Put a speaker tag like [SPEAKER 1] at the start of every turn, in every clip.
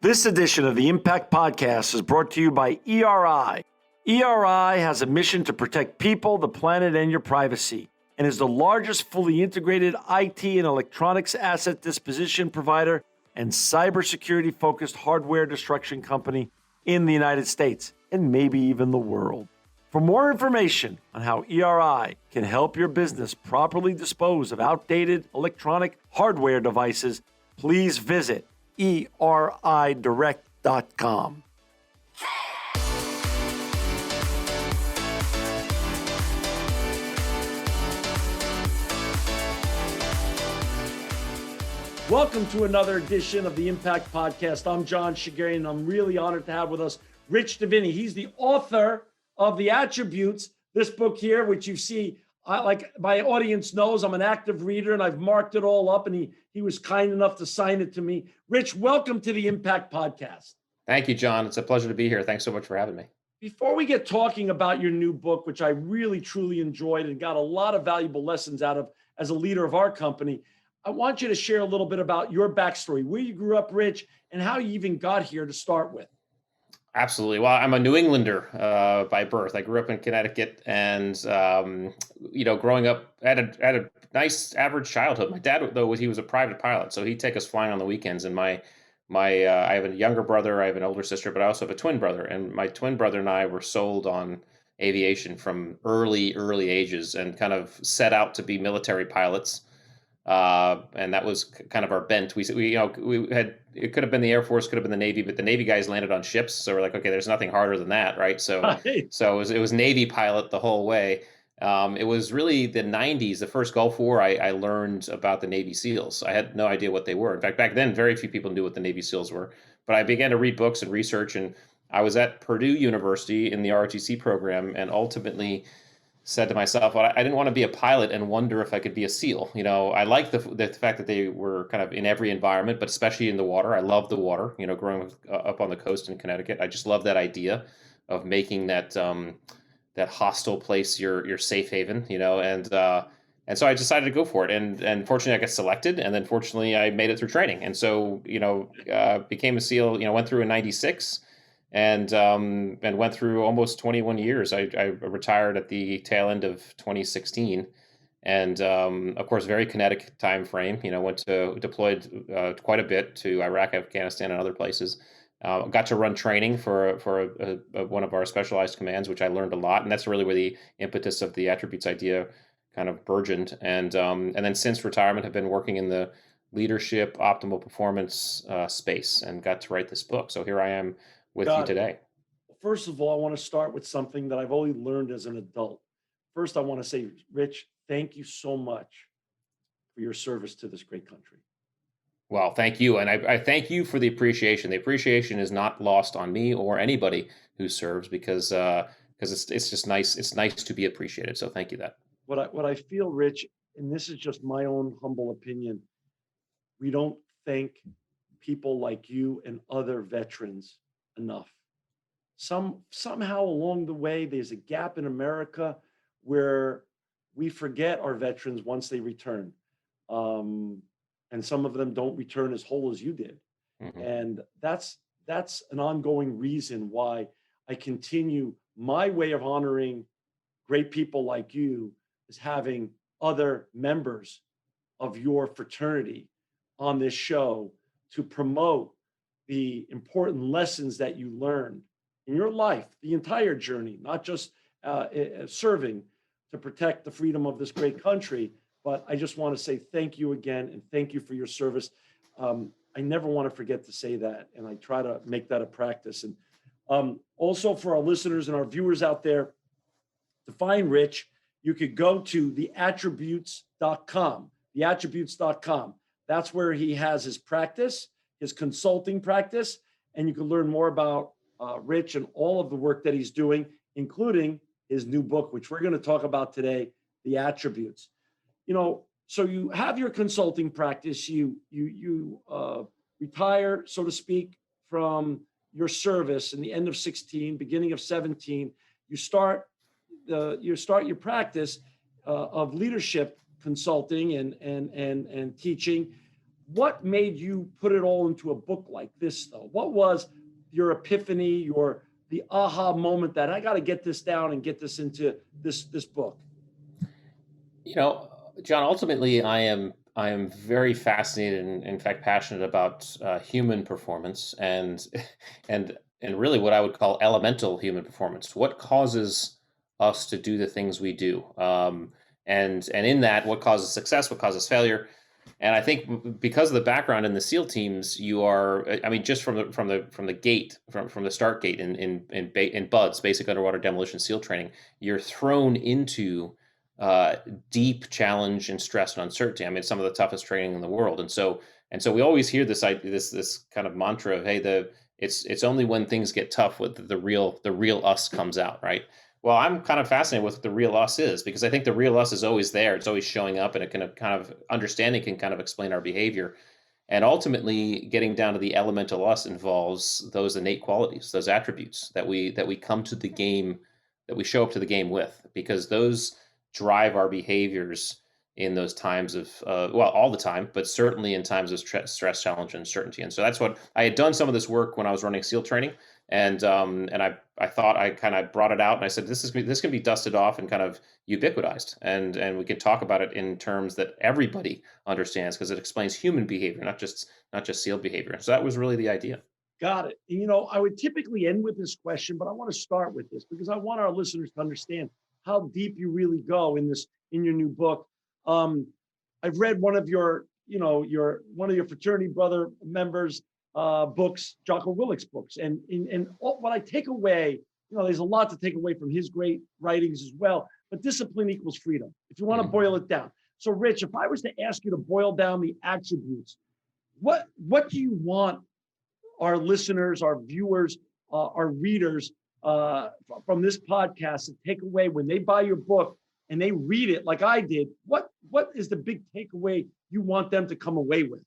[SPEAKER 1] This edition of the Impact Podcast is brought to you by ERI. ERI has a mission to protect people, the planet, and your privacy, and is the largest fully integrated IT and electronics asset disposition provider and cybersecurity-focused hardware destruction company in the United States, and maybe even the world. For more information on how ERI can help your business properly dispose of outdated electronic hardware devices, please visit eridirect.com. Welcome to another edition of the Impact Podcast. I'm John Shegerian, and I'm really honored to have with us Rich Diviney. He's the author of The Attributes, this book here, which you see, like my audience knows, I'm an active reader and I've marked it all up, and he was kind enough to sign it to me. Rich, welcome to the Impact Podcast.
[SPEAKER 2] Thank you, John. It's a pleasure to be here. Thanks so much for having me.
[SPEAKER 1] Before we get talking about your new book, which I really, truly enjoyed and got a lot of valuable lessons out of as a leader of our company, I want you to share a little bit about your backstory, where you grew up, Rich, and how you even got here to start with.
[SPEAKER 2] Absolutely. Well, I'm a New Englander by birth. I grew up in Connecticut, and growing up, I had a nice average childhood. My dad, though, he was a private pilot, so he'd take us flying on the weekends. And I have a younger brother, I have an older sister, but I also have a twin brother. And my twin brother and I were sold on aviation from early ages, and kind of set out to be military pilots. And that was kind of our bent. We had, it could have been the Air Force, could have been the Navy, but the Navy guys landed on ships. So we're like, okay, there's nothing harder than that, right? So,
[SPEAKER 1] Right.
[SPEAKER 2] so it was Navy pilot the whole way. It was really the 90s, the first Gulf War, I learned about the Navy SEALs. I had no idea what they were. In fact, back then, very few people knew what the Navy SEALs were. But I began to read books and research, and I was at Purdue University in the ROTC program, and ultimately said to myself, well, I didn't want to be a pilot and wonder if I could be a SEAL. I like the fact that they were kind of in every environment, but especially in the water. I love the water. Growing up on the coast in Connecticut, I just love that idea of making that hostile place your safe haven. And so I decided to go for it. And fortunately, I got selected, and then fortunately, I made it through training. And so became a SEAL. Went through in '96. And went through almost 21 years. I retired at the tail end of 2016, and of course, very kinetic time frame. Deployed quite a bit to Iraq, Afghanistan, and other places. Got to run training for one of our specialized commands, which I learned a lot, and that's really where the impetus of the attributes idea kind of burgeoned. And then since retirement, have been working in the leadership, optimal performance space, and got to write this book. So here I am with you today.
[SPEAKER 1] First of all, I want to start with something that I've only learned as an adult. First, I want to say, Rich, thank you so much for your service to this great country.
[SPEAKER 2] Well, thank you. And I thank you for the appreciation. The appreciation is not lost on me or anybody who serves, because it's just nice. It's nice to be appreciated. So thank you that.
[SPEAKER 1] What I feel, Rich, and this is just my own humble opinion, we don't thank people like you and other veterans enough. Somehow along the way, there's a gap in America where we forget our veterans once they return. And some of them don't return as whole as you did. Mm-hmm. And that's an ongoing reason why I continue my way of honoring great people like you, is having other members of your fraternity on this show to promote the important lessons that you learned in your life, the entire journey, not just serving to protect the freedom of this great country. But I just want to say thank you again, and thank you for your service. I never want to forget to say that, and I try to make that a practice. And also for our listeners and our viewers out there, to find Rich, you could go to theattributes.com, theattributes.com. That's where he has his practice, his consulting practice, and you can learn more about Rich and all of the work that he's doing, including his new book, which we're going to talk about today, The Attributes. So you have your consulting practice, you retire, so to speak, from your service in the end of 16, beginning of 17. You start your practice of leadership consulting and teaching. What made you put it all into a book like this, though? What was your epiphany, your the aha moment that I got to get this down and get this into this book?
[SPEAKER 2] You know, John, ultimately, I am very fascinated and, in fact, passionate about human performance and really what I would call elemental human performance. What causes us to do the things we do, and in that, what causes success, what causes failure. And I think because of the background in the SEAL teams, you are, I mean, just from the gate, from the start gate in BUDS, basic underwater demolition SEAL training, you're thrown into uh, deep challenge and stress and uncertainty. I mean, some of the toughest training in the world, and so we always hear this idea, this kind of mantra of, hey, it's only when things get tough with the real us comes out, right? Well, I'm kind of fascinated with what the real us is, because I think the real us is always there. It's always showing up, and it can kind of understanding can kind of explain our behavior. And ultimately, getting down to the elemental us involves those innate qualities, those attributes that we come to the game, that we show up to the game with, because those drive our behaviors in those times of well, all the time, but certainly in times of stress, challenge, and uncertainty. And so that's what I had done some of this work when I was running SEAL training, and I thought I kind of brought it out, and I said this can be dusted off and kind of ubiquitized, and we can talk about it in terms that everybody understands, because it explains human behavior, not just SEAL behavior. So that was really the idea.
[SPEAKER 1] Got it. And, I would typically end with this question, but I want to start with this because I want our listeners to understand how deep you really go in your new book. Um, I've read one of your one of your fraternity brother members' books, Jocko Willick's books, and what I take away, there's a lot to take away from his great writings as well. But discipline equals freedom. If you want to
[SPEAKER 2] Mhm.
[SPEAKER 1] boil it down. So, Rich, if I was to ask you to boil down the attributes, what do you want our listeners, our viewers, our readers from this podcast to take away when they buy your book and they read it like I did? What is the big takeaway you want them to come away with?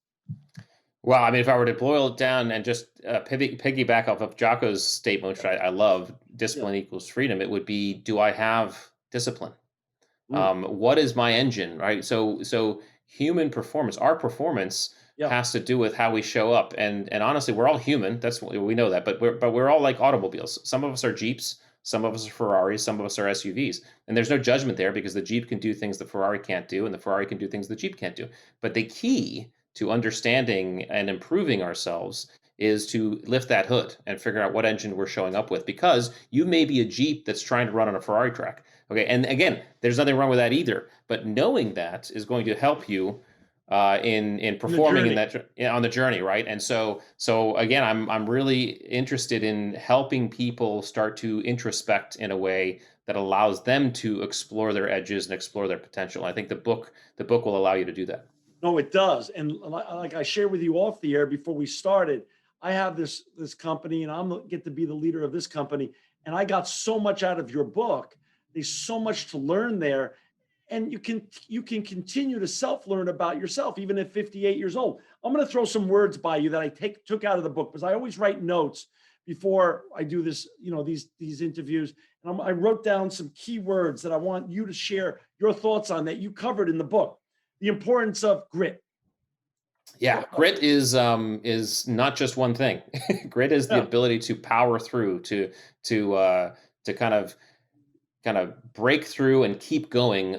[SPEAKER 2] Well, I mean, if I were to boil it down and just piggyback off of Jocko's statement, which I love,
[SPEAKER 1] Yeah.
[SPEAKER 2] discipline equals freedom, it would be, do I have discipline?
[SPEAKER 1] Mm,
[SPEAKER 2] What is my engine, right? So human performance, our performance
[SPEAKER 1] yeah.
[SPEAKER 2] has to do with how we show up, and honestly, we're all human. That's what we know that, but we're all like automobiles. Some of us are Jeeps, some of us are Ferraris, some of us are SUVs, and there's no judgment there, because the Jeep can do things the Ferrari can't do, and the Ferrari can do things the Jeep can't do. But the key to understanding and improving ourselves is to lift that hood and figure out what engine we're showing up with, because you may be a Jeep that's trying to run on a Ferrari track. Okay, and again, there's nothing wrong with that either. But knowing that is going to help you in
[SPEAKER 1] In the
[SPEAKER 2] performing in
[SPEAKER 1] journey.
[SPEAKER 2] that on the journey, right? And so again, I'm really interested in helping people start to introspect in a way that allows them to explore their edges and explore their potential. I think the book will allow you to do that.
[SPEAKER 1] No, it does. And like I shared with you off the air before we started, I have this company, and get to be the leader of this company. And I got so much out of your book. There's so much to learn there, and you can continue to self learn about yourself even at 58 years old. I'm going to throw some words by you that I took out of the book, because I always write notes before I do this, these interviews. And I wrote down some key words that I want you to share your thoughts on that you covered in the book. The importance of grit.
[SPEAKER 2] Yeah, grit is not just one thing. Grit is the
[SPEAKER 1] Yeah.
[SPEAKER 2] ability to power through, to kind of break through and keep going,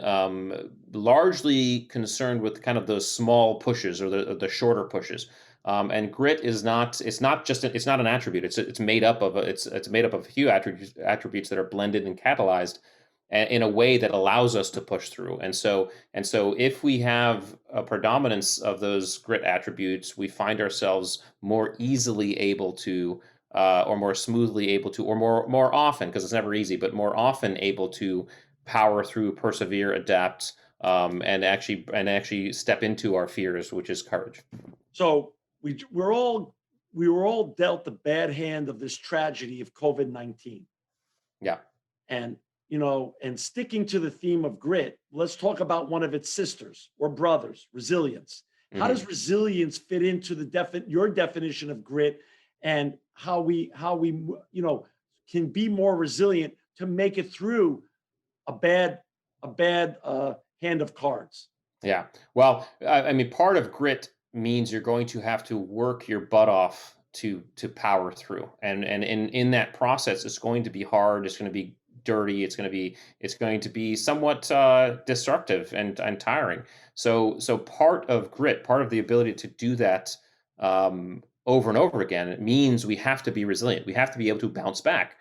[SPEAKER 2] largely concerned with kind of those small pushes, or the shorter pushes. And grit is not, it's not an attribute. It's made up of it's made up of a few attributes that are blended and catalyzed in a way that allows us to push through. And so if we have a predominance of those grit attributes, we find ourselves more easily able to, or more smoothly able to, or more often, because it's never easy, but more often able to power through, persevere, adapt, and actually step into our fears, which is courage.
[SPEAKER 1] So we were all dealt the bad hand of this tragedy of COVID-19.
[SPEAKER 2] Yeah.
[SPEAKER 1] And and sticking to the theme of grit, let's talk about one of its sisters or brothers, resilience. How does
[SPEAKER 2] Hmm.
[SPEAKER 1] resilience fit into your definition of grit, and how we can be more resilient to make it through a bad hand of cards?
[SPEAKER 2] Yeah. Well, I mean, part of grit means you're going to have to work your butt off to power through. And in that process, it's going to be hard, it's going to be dirty, it's going to be somewhat destructive and tiring. So part of grit, part of the ability to do that over and over again, it means we have to be resilient. We have to be able to bounce back.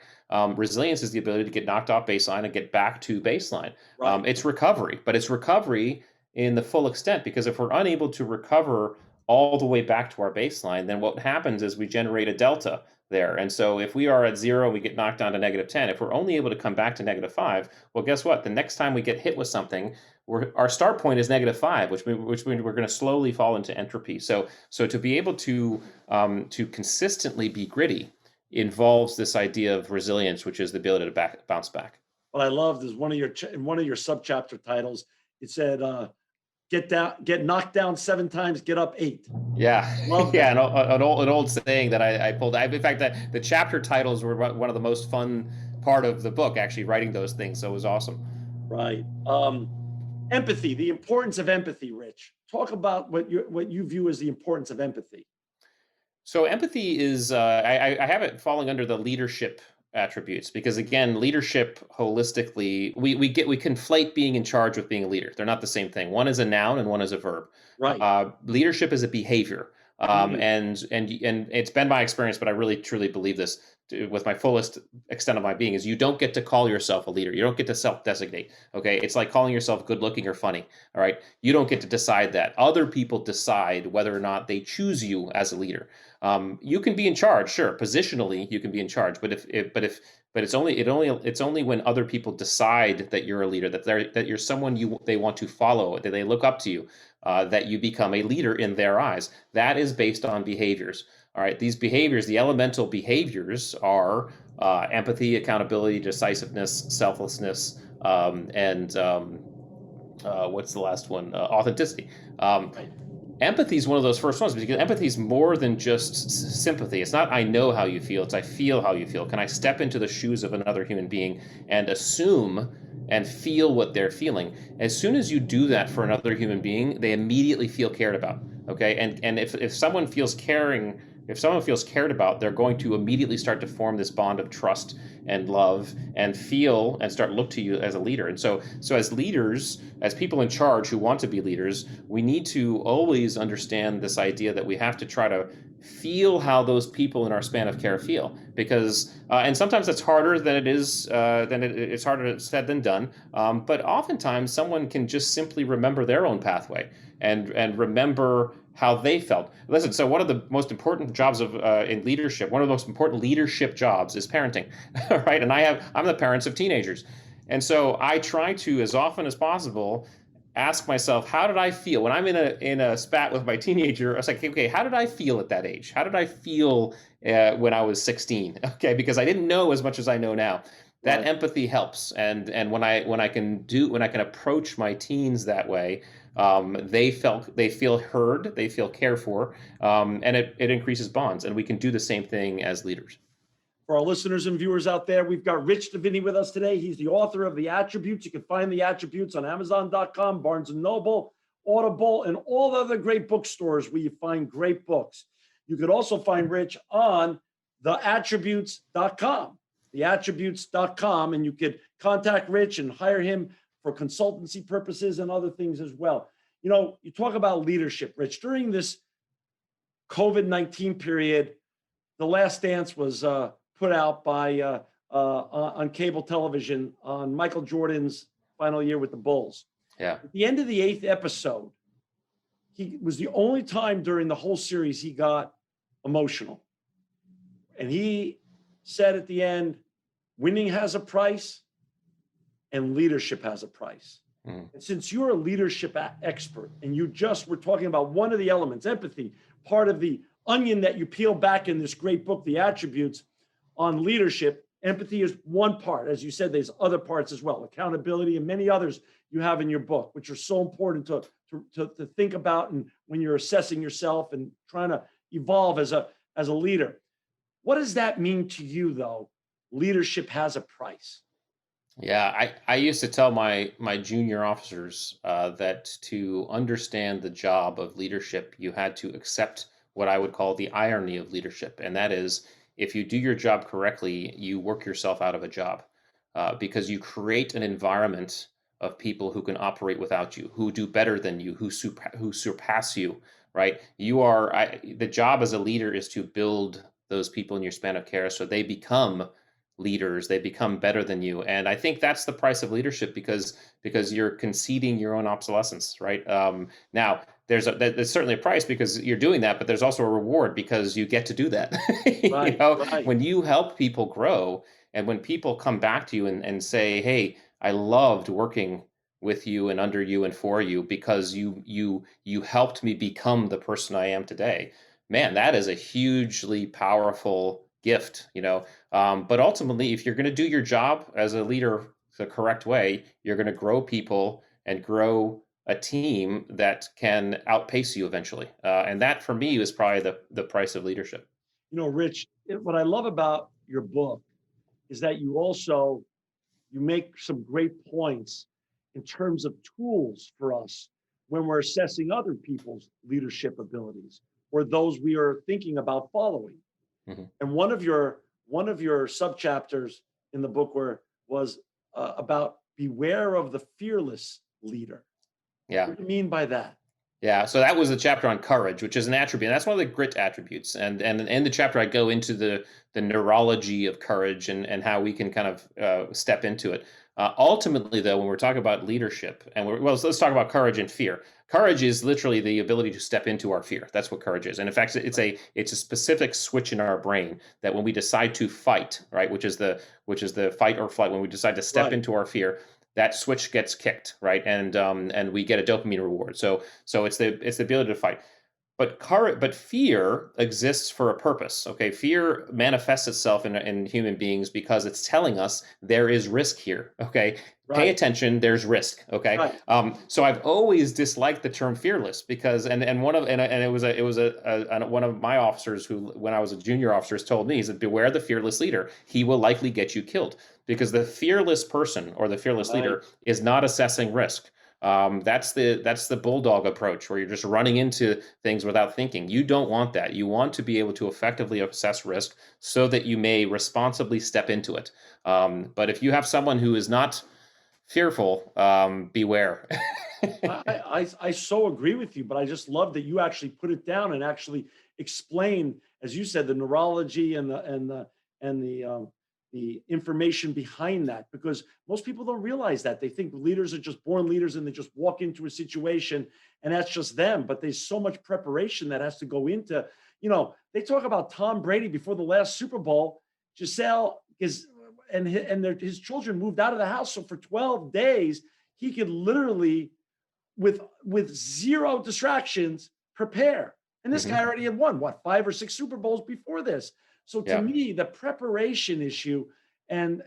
[SPEAKER 2] Resilience is the ability to get knocked off baseline and get back to baseline.
[SPEAKER 1] Right.
[SPEAKER 2] It's recovery, but it's recovery in the full extent, because if we're unable to recover all the way back to our baseline, then what happens is we generate a delta there. And so if we are at 0, we get knocked down to -10. If we're only able to come back to -5, well, guess what? The next time we get hit with something, our start point is -5, which means we're going to slowly fall into entropy. So to be able to consistently be gritty involves this idea of resilience, which is the ability to bounce back.
[SPEAKER 1] What I loved is in one of your sub-chapter titles, it said, get knocked down 7 times, get up 8.
[SPEAKER 2] Yeah,
[SPEAKER 1] Love
[SPEAKER 2] yeah,
[SPEAKER 1] that.
[SPEAKER 2] an old saying that I pulled. In fact, that the chapter titles were one of the most fun part of the book, actually writing those things. So it was awesome.
[SPEAKER 1] Right. Empathy, the importance of empathy, Rich. Talk about what you view as the importance of empathy.
[SPEAKER 2] So empathy is I have it falling under the leadership attributes, because again, leadership holistically, we conflate being in charge with being a leader. They're not the same thing. One is a noun and one is a verb.
[SPEAKER 1] Right.
[SPEAKER 2] Leadership is a behavior.
[SPEAKER 1] Mhm.
[SPEAKER 2] And it's been my experience, but I really truly believe this with my fullest extent of my being, is you don't get to call yourself a leader. You don't get to self-designate. Okay, it's like calling yourself good looking or funny. All right, you don't get to decide that. Other people decide whether or not they choose you as a leader. You can be in charge, sure. Positionally, you can be in charge, but it's only when other people decide that you're a leader, that you're someone they want to follow, that they look up to you, that you become a leader in their eyes. That is based on behaviors. All right, these behaviors, the elemental behaviors, are empathy, accountability, decisiveness, selflessness, and what's the last one? Authenticity.
[SPEAKER 1] Right.
[SPEAKER 2] Empathy is one of those first ones, because empathy is more than just sympathy. It's not I know how you feel, it's I feel how you feel. Can I step into the shoes of another human being and assume and feel what they're feeling? As soon as you do that for another human being, they immediately feel cared about. Okay? And if someone feels caring, if someone feels cared about, they're going to immediately start to form this bond of trust and love and feel and start look to you as a leader. And so as leaders, as people in charge who want to be leaders, we need to always understand this idea that we have to try to feel how those people in our span of care feel, because and sometimes that's harder than it's harder said than done. But oftentimes someone can just simply remember their own pathway and remember how they felt. Listen, so one of the most important jobs of in leadership, one of the most important leadership jobs is parenting, right? And I'm the parents of teenagers, and so I try to, as often as possible, ask myself, how did I feel when I'm in a spat with my teenager? I was like, okay, how did I feel at that age? How did I feel when I was 16? Okay, because I didn't know as much as I know now. That
[SPEAKER 1] Right.
[SPEAKER 2] empathy helps, and when I can approach my teens that way, they feel heard, they feel cared for, and it increases bonds. And we can do the same thing as leaders.
[SPEAKER 1] For our listeners and viewers out there, we've got Rich Diviney with us today. He's the author of The Attributes. You can find The Attributes on Amazon.com, Barnes & Noble, Audible, and all the other great bookstores where you find great books. You could also find Rich on theattributes.com, theattributes.com, and you could contact Rich and hire him for consultancy purposes and other things as well. You know, you talk about leadership, Rich. During this COVID-19 period, The Last Dance was put out by on cable television on Michael Jordan's final year with the Bulls.
[SPEAKER 2] Yeah.
[SPEAKER 1] At the end of the 8th episode, he was the only time during the whole series he got emotional. And he said at the end, winning has a price and leadership has a price.
[SPEAKER 2] Mm.
[SPEAKER 1] And since you're a leadership expert and you just were talking about one of the elements, empathy, part of the onion that you peel back in this great book, The Attributes, on leadership, empathy is one part. As you said, there's other parts as well, accountability and many others you have in your book, which are so important to think about, and when you're assessing yourself and trying to evolve as a leader. What does that mean to you, though? Leadership has a price.
[SPEAKER 2] Yeah, I used to tell my junior officers that to understand the job of leadership, you had to accept what I would call the irony of leadership, and that is, if you do your job correctly, you work yourself out of a job, because you create an environment of people who can operate without you, who do better than you, who surpass you. Right? The job as a leader is to build those people in your span of care so they become leaders, they become better than you, and I think that's the price of leadership, because you're conceding your own obsolescence, right? Now there's certainly a price because you're doing that, but there's also a reward because you get to do that.
[SPEAKER 1] Right, right.
[SPEAKER 2] When you help people grow, and when people come back to you and say, hey, I loved working with you and under you and for you because you helped me become the person I am today. Man, that is a hugely powerful gift, but ultimately, if you're going to do your job as a leader the correct way, you're going to grow people and grow a team that can outpace you eventually. And that, for me, is probably the price of leadership.
[SPEAKER 1] Rich, what I love about your book is that you make some great points in terms of tools for us when we're assessing other people's leadership abilities or those we are thinking about following.
[SPEAKER 2] Mhm.
[SPEAKER 1] And one of your subchapters in the book was about beware of the fearless leader.
[SPEAKER 2] Yeah.
[SPEAKER 1] What do you mean by that?
[SPEAKER 2] Yeah, so that was a chapter on courage, which is an attribute. And that's one of the grit attributes. And in the chapter, I go into the neurology of courage and how we can kind of step into it. Ultimately, though, when we're talking about leadership, let's talk about courage and fear. Courage is literally the ability to step into our fear. That's what courage is. And in fact, it's a specific switch in our brain that when we decide to fight, right, which is the fight or flight, when we decide to step
[SPEAKER 1] Right.
[SPEAKER 2] into our fear, that switch gets kicked, right, and we get a dopamine reward. So it's the ability to fight. But fear exists for a purpose. Okay, fear manifests itself in human beings because it's telling us there is risk here. Okay, pay
[SPEAKER 1] Right.
[SPEAKER 2] attention. There's risk. Okay,
[SPEAKER 1] Right.
[SPEAKER 2] so I've always disliked the term fearless because and one of and one of my officers who, when I was a junior officer, told me, he said, beware the fearless leader. He will likely get you killed, because the fearless person or the fearless
[SPEAKER 1] Right.
[SPEAKER 2] leader is not assessing risk. That's the bulldog approach, where you're just running into things without thinking. You don't want that. You want to be able to effectively assess risk so that you may responsibly step into it. But if you have someone who is not fearful, beware.
[SPEAKER 1] I so agree with you, but I just love that you actually put it down and actually explain, as you said, the neurology and the information behind that. Because most people don't realize that. They think leaders are just born leaders and they just walk into a situation and that's just them. But there's so much preparation that has to go into. They talk about Tom Brady before the last Super Bowl. Giselle is and his children moved out of the house, so for 12 days he could literally with zero distractions prepare. And this
[SPEAKER 2] Mhm.
[SPEAKER 1] guy already had won what, 5 or 6 Super Bowls before this. So to
[SPEAKER 2] Yeah.
[SPEAKER 1] me, the preparation issue, and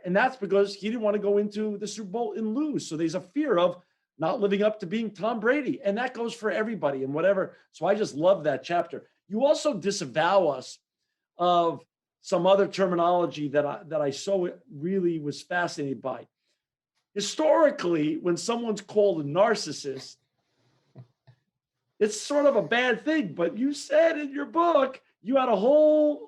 [SPEAKER 1] that's because he didn't want to go into the Super Bowl and lose. So there's a fear of not living up to being Tom Brady, and that goes for everybody and whatever. So I just love that chapter. You also disavow us of some other terminology that I so really was fascinated by. Historically, when someone's called a narcissist, it's sort of a bad thing. But you said in your book, you had a whole,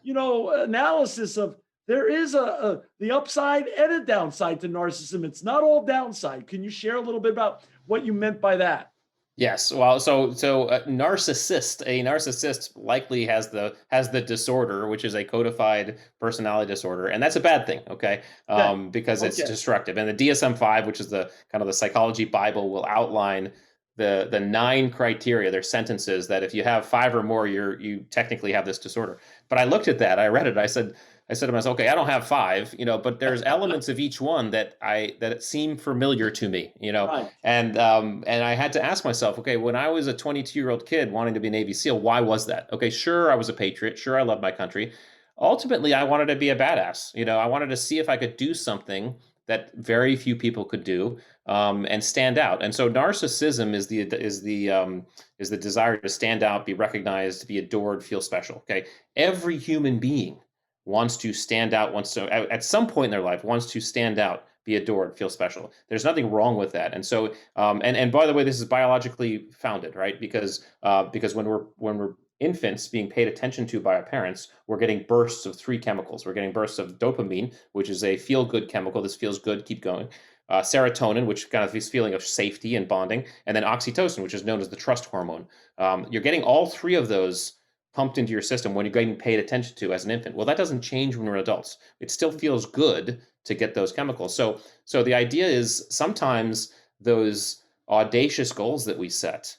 [SPEAKER 1] analysis of there is the upside and a downside to narcissism. It's not all downside. Can you share a little bit about what you meant by that?
[SPEAKER 2] Yes. Well, so a narcissist likely has the disorder, which is a codified personality disorder, and that's a bad thing. Okay,
[SPEAKER 1] Okay.
[SPEAKER 2] because it's
[SPEAKER 1] Okay.
[SPEAKER 2] destructive. And the DSM-5, which is the kind of the psychology Bible, will outline the 9 criteria. They're sentences that if you have 5 or more, you technically have this disorder. But I looked at that, I read it, I said to myself, okay, I don't have 5, but there's elements of each one that it seem familiar to me,
[SPEAKER 1] Right.
[SPEAKER 2] and I had to ask myself, okay, when I was a 22-year-old kid wanting to be a Navy SEAL, why was that? Okay, sure, I was a patriot. Sure, I loved my country. Ultimately, I wanted to be a badass. I wanted to see if I could do something that very few people could do, and stand out. And so, narcissism is the desire to stand out, be recognized, be adored, feel special. Okay, every human being wants to stand out, wants to at some point in their life wants to stand out, be adored, feel special. There's nothing wrong with that. And so, and by the way, this is biologically founded, right? Because when we're infants being paid attention to by our parents, we're getting bursts of three chemicals. We're getting bursts of dopamine, which is a feel good chemical. This feels good, keep going. Serotonin, which kind of this feeling of safety and bonding, and then oxytocin, which is known as the trust hormone. You're getting all three of those pumped into your system when you're getting paid attention to as an infant. Well, that doesn't change when we're adults. It still feels good to get those chemicals. So the idea is sometimes those audacious goals that we set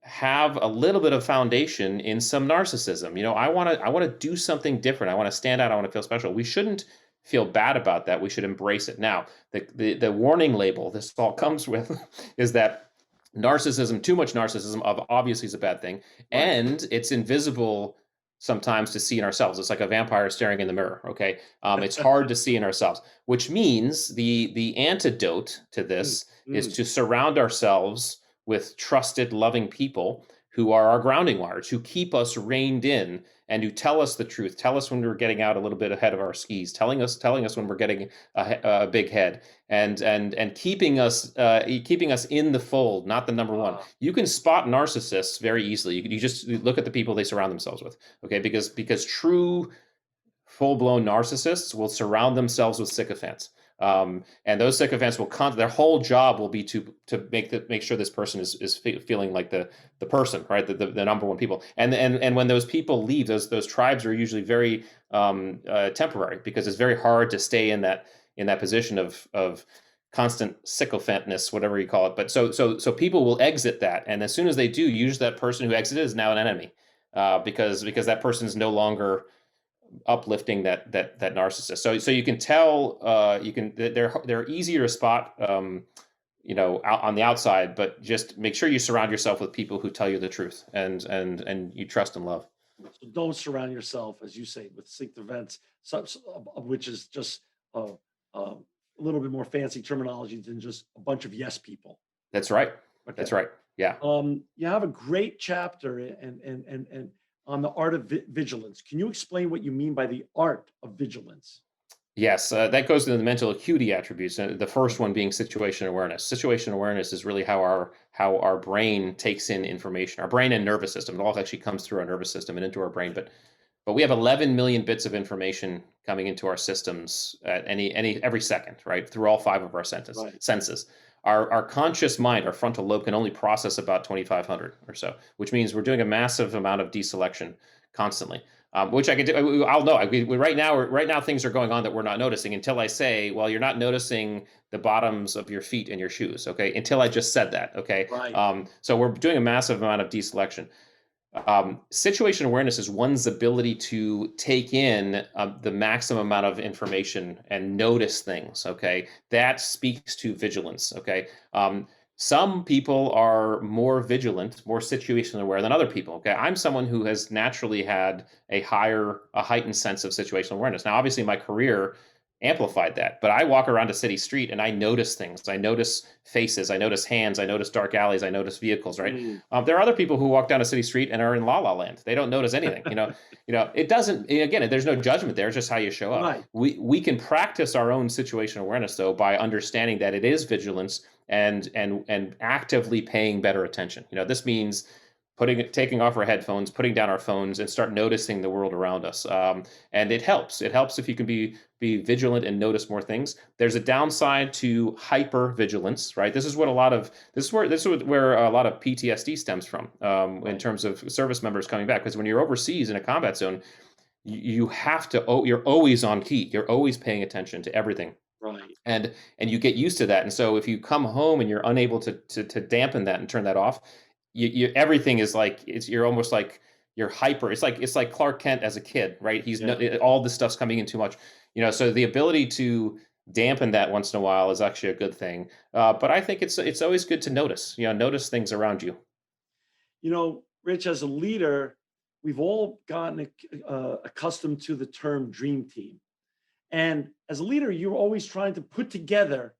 [SPEAKER 2] have a little bit of foundation in some narcissism. I want to do something different. I want to stand out. I want to feel special. We shouldn't feel bad about that. We should embrace it. Now, the warning label this all comes with is that narcissism, too much narcissism, obviously is a bad thing,
[SPEAKER 1] Right.
[SPEAKER 2] and it's invisible sometimes to see in ourselves. It's like a vampire staring in the mirror. Okay, it's hard to see in ourselves, which means the antidote to
[SPEAKER 1] Mm,
[SPEAKER 2] this is
[SPEAKER 1] mm.
[SPEAKER 2] to surround ourselves with trusted, loving people who are our grounding wires, who keep us reined in and who tell us the truth, tell us when we're getting out a little bit ahead of our skis, telling us when we're getting a big head, and keeping us in the fold, not the number one.
[SPEAKER 1] Ah,
[SPEAKER 2] You can spot narcissists very easily. You just look at the people they surround themselves with. Okay, because true full-blown narcissists will surround themselves with sycophants. And those sycophants their whole job will be to make sure this person is feeling like the person, right? The number one people. And when those people leave, those tribes are usually very temporary, because it's very hard to stay in that position of constant sycophantness, whatever you call it. But so people will exit that, and as soon as they do, usually that person who exited is now an enemy, because that person is no longer uplifting that narcissist. So you can tell, they're easier to spot, out on the outside, but just make sure you surround yourself with people who tell you the truth, and you trust and love.
[SPEAKER 1] so don't surround yourself, as you say, with synced events, which is just a little bit more fancy terminology than just a bunch of yes people.
[SPEAKER 2] That's right.
[SPEAKER 1] Okay.
[SPEAKER 2] That's right. Yeah.
[SPEAKER 1] You have a great chapter and on the art of vigilance. Can you explain what you mean by the art of vigilance?
[SPEAKER 2] Yes, that goes into the mental acuity attributes. The first one being situation awareness. Situation awareness is really how our brain takes in information. Our brain and nervous system. It all actually comes through our nervous system and into our brain. But we have 11 million bits of information coming into our systems at every second, right? Through all five of our
[SPEAKER 1] Right.
[SPEAKER 2] senses. Our conscious mind, our frontal lobe, can only process about 2,500 or so, which means we're doing a massive amount of deselection constantly. Which I can do. I'll know. Right now, things are going on that we're not noticing until I say, "Well, you're not noticing the bottoms of your feet and your shoes." Okay, until I just said that. Okay,
[SPEAKER 1] Right.
[SPEAKER 2] so we're doing a massive amount of deselection. Situation awareness is one's ability to take in the maximum amount of information and notice things. Okay, that speaks to vigilance. Okay, some people are more vigilant, more situationally aware than other people. Okay, I'm someone who has naturally had a heightened sense of situational awareness. Now, obviously, my career amplified that, but I walk around a city street and I notice things. I notice faces, I notice hands, I notice dark alleys, I notice vehicles. Right.
[SPEAKER 1] Mm.
[SPEAKER 2] There are other people who walk down a city street and are in la la land. They don't notice anything. It doesn't. Again, there's no judgment there. It's just how you show up.
[SPEAKER 1] Right.
[SPEAKER 2] We can practice our own situational awareness though by understanding that it is vigilance and actively paying better attention. This means taking off our headphones, putting down our phones, and start noticing the world around us. And it helps. It helps if you can be vigilant and notice more things. There's a downside to hyper vigilance, right? This is where a lot of PTSD stems from, in
[SPEAKER 1] Right.
[SPEAKER 2] terms of service members coming back. Because when you're overseas in a combat zone, you have to. You're always on key. You're always paying attention to everything,
[SPEAKER 1] Right.
[SPEAKER 2] and you get used to that. And so if you come home and you're unable to dampen that and turn that off, everything is like you're almost like you're hyper. It's like Clark Kent as a kid, right?
[SPEAKER 1] Yeah.
[SPEAKER 2] All this stuff's coming in too much. So the ability to dampen that once in a while is actually a good thing. But I think it's always good to notice things around you.
[SPEAKER 1] Rich, as a leader, we've all gotten accustomed to the term dream team. And as a leader, you're always trying to put together.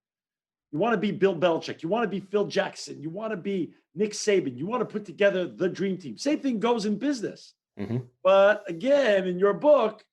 [SPEAKER 1] You want to be Bill Belichick. You want to be Phil Jackson. You want to be Nick Saban. You want to put together the dream team. Same thing goes in business.
[SPEAKER 2] Hmm.
[SPEAKER 1] But again, in your book,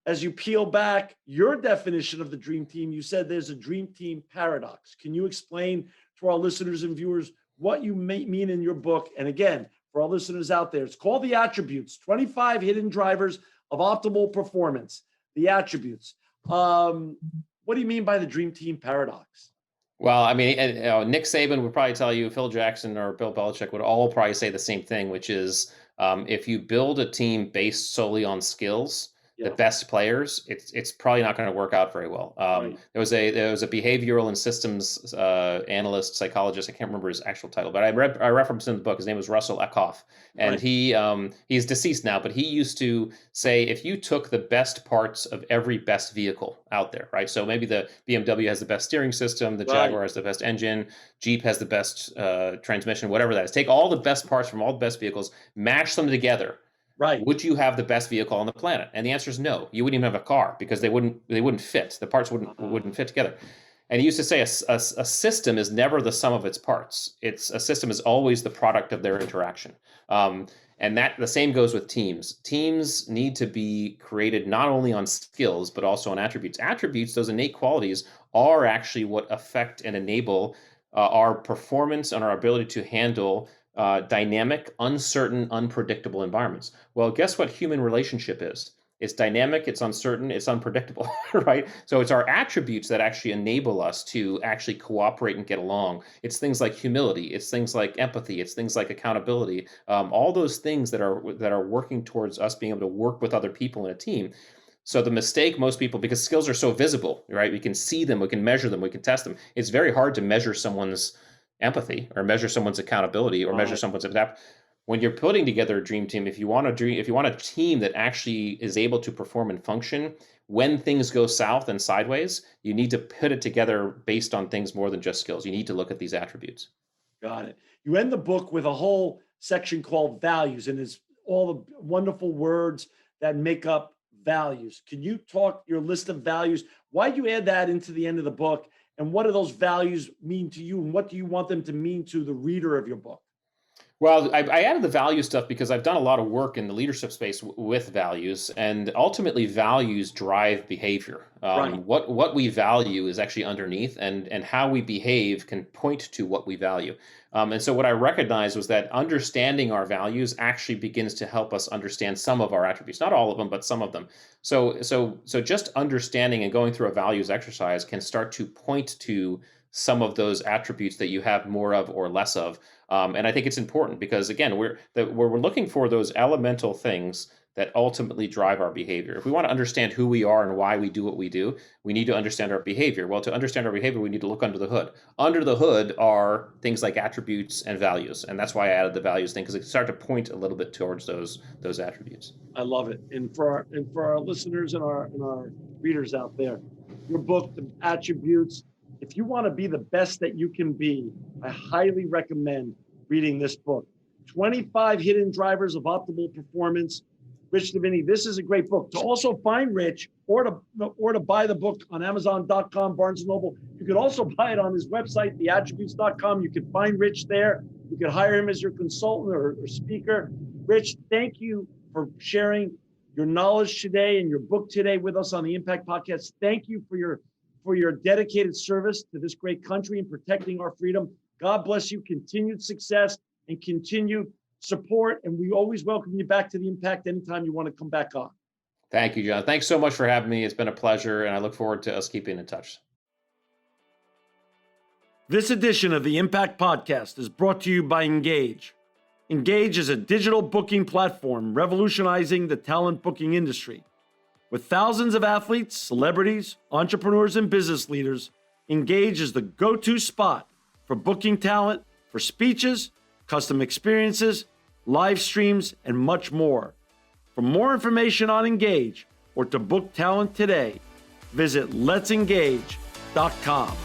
[SPEAKER 1] as you peel back your definition of the dream team, you said there's a dream team paradox. Can you explain to our listeners and viewers what you mean in your book? And again, for our listeners out there, it's called The Attributes, 25 Hidden Drivers of Optimal Performance. The Attributes. What do you mean by the dream team paradox?
[SPEAKER 2] Well, I mean, Nick Saban would probably tell you, Phil Jackson or Bill Belichick would all probably say the same thing, which is if you build a team based solely on skills, the
[SPEAKER 1] Yeah.
[SPEAKER 2] best players, it's probably not going to work out very well.
[SPEAKER 1] Right.
[SPEAKER 2] There was a behavioral and systems analyst, psychologist. I can't remember his actual title, but I referenced him in the book. His name was Russell Eckhoff, and
[SPEAKER 1] Right.
[SPEAKER 2] he's deceased now, but he used to say if you took the best parts of every best vehicle out there, right? So maybe the BMW has the best steering system, the
[SPEAKER 1] Right.
[SPEAKER 2] Jaguar has the best engine, Jeep has the best transmission, whatever that is. Take all the best parts from all the best vehicles, mash them together.
[SPEAKER 1] Right.
[SPEAKER 2] Would you have the best vehicle on the planet? And the answer is no. You wouldn't even have a car because they wouldn't fit. The parts wouldn't fit together. And he used to say a system is never the sum of its parts. A system is always the product of their interaction. And that the same goes with teams. Teams need to be created not only on skills, but also on attributes. Attributes, those innate qualities, are actually what affect and enable our performance and our ability to handle dynamic, uncertain, unpredictable environments. Well, guess what human relationship is? It's dynamic, it's uncertain, it's unpredictable, right? So it's our attributes that actually enable us to actually cooperate and get along. It's things like humility, it's things like empathy, it's things like accountability, all those things that are working towards us being able to work with other people in a team. So the mistake most people, because skills are so visible, right? We can see them, we can measure them, we can test them. It's very hard to measure someone's empathy or measure someone's accountability or measure
[SPEAKER 1] Right.
[SPEAKER 2] someone's adapt. When you're putting together a dream team, if you want a team that actually is able to perform and function when things go south and sideways, you need to put it together based on things more than just skills. You need to look at these attributes.
[SPEAKER 1] Got it. You end the book with a whole section called values, and it's all the wonderful words that make up values. Can you talk your list of values? Why do you add that into the end of the book? And what do those values mean to you? And what do you want them to mean to the reader of your book?
[SPEAKER 2] Well, I added the value stuff because I've done a lot of work in the leadership space with values, and ultimately, values drive behavior.
[SPEAKER 1] Right.
[SPEAKER 2] What we value is actually underneath, and how we behave can point to what we value. And so, what I recognized was that understanding our values actually begins to help us understand some of our attributes, not all of them, but some of them. So just understanding and going through a values exercise can start to point to some of those attributes that you have more of or less of. And I think it's important because again, we're looking for those elemental things that ultimately drive our behavior. If we want to understand who we are and why we do what we do, we need to understand our behavior. Well, to understand our behavior, we need to look under the hood. Under the hood are things like attributes and values, and that's why I added the values thing because it can start to point a little bit towards those attributes.
[SPEAKER 1] I love it. And for our listeners and our readers out there, your book, The Attributes, if you want to be the best that you can be, I highly recommend reading this book, 25 Hidden Drivers of Optimal Performance. Rich Diviney, this is a great book. To also find Rich or to buy the book on Amazon.com, Barnes & Noble, you could also buy it on his website, theattributes.com. You can find Rich there. You could hire him as your consultant or speaker. Rich, thank you for sharing your knowledge today and your book today with us on the Impact Podcast. Thank you for your dedicated service to this great country and protecting our freedom. God bless you. Continued success and continued support. And we always welcome you back to the Impact anytime you want to come back on.
[SPEAKER 2] Thank you, John. Thanks so much for having me. It's been a pleasure, and I look forward to us keeping in touch.
[SPEAKER 1] This edition of the Impact Podcast is brought to you by Engage. Engage is a digital booking platform revolutionizing the talent booking industry. With thousands of athletes, celebrities, entrepreneurs, and business leaders, Engage is the go-to spot for booking talent for speeches, custom experiences, live streams, and much more. For more information on Engage or to book talent today, visit letsengage.com.